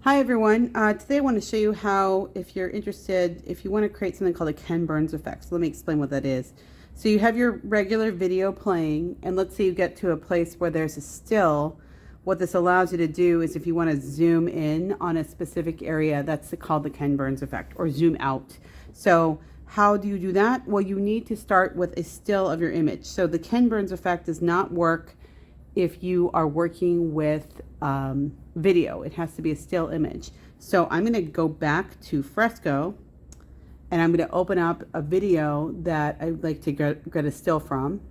Hi everyone. Today I want to show you how, if you're interested, if you want to create something called a Ken Burns effect. So let me explain what that is. So you have your regular video playing, and let's say you get to a place where there's a still. What this allows you to do is if you want to zoom in on a specific area, that's called the Ken Burns effect, or zoom out. So how do you do that? Well, you need to start with a still of your image. So the Ken Burns effect does not work if you are working with video. It has to be a still image. So I'm going to go back to Fresco, and I'm going to open up a video that I'd like to get a still from.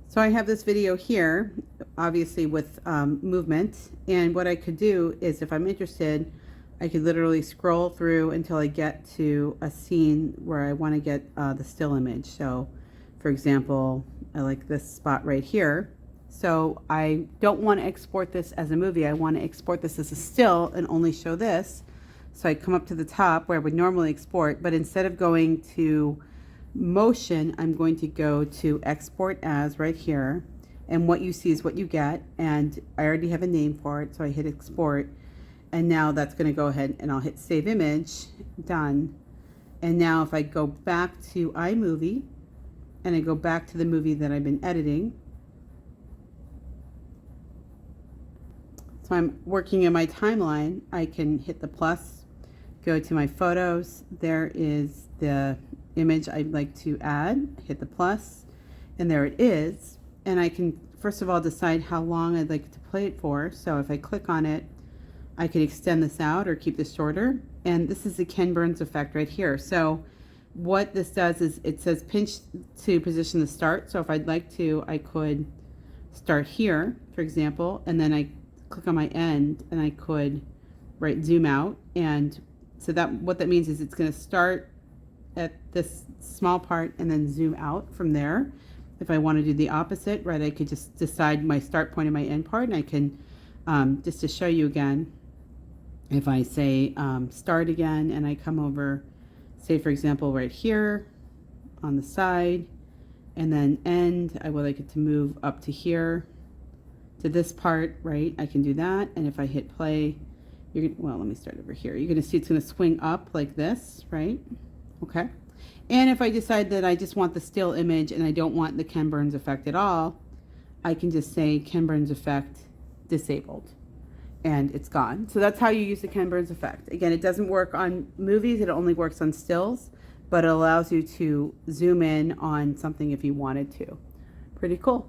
So I have this video here, obviously with movement, and what I could do is, if I'm interested, I could literally scroll through until I get to a scene where I want to get the still image. So for example, I like this spot right here. So I don't want to export this as a movie. I want to export this as a still and only show this. So I come up to the top where I would normally export, but instead of going to motion, I'm going to go to export as right here. And what you see is what you get. And I already have a name for it. So I hit export. And now that's going to go ahead and I'll hit save image. Done. And now if I go back to iMovie and I go back to the movie that I've been editing, so I'm working in my timeline, I can hit the plus, go to my photos. There is the image I'd like to add, hit the plus, and there it is. And I can, first of all, decide how long I'd like to play it for. So if I click on it, I can extend this out or keep this shorter. And this is the Ken Burns effect right here. So what this does is it says pinch to position the start. So if I'd like to, I could start here, for example, and then I click on my end and I could zoom out. And so that what that means is it's going to start at this small part and then zoom out from there. If I want to do the opposite, I could just decide my start point and my end part, and I can just to show you again, if I say start again and I come over, say for example right here on the side, and then end, I would like it to move up to here to this part, right? I can do that. And if I hit play, well, let me start over here. You're going to see it's going to swing up like this, right? Okay. And if I decide that I just want the still image and I don't want the Ken Burns effect at all, I can just say Ken Burns effect disabled, and it's gone. So that's how you use the Ken Burns effect. Again, it doesn't work on movies. It only works on stills, but it allows you to zoom in on something if you wanted to. Pretty cool.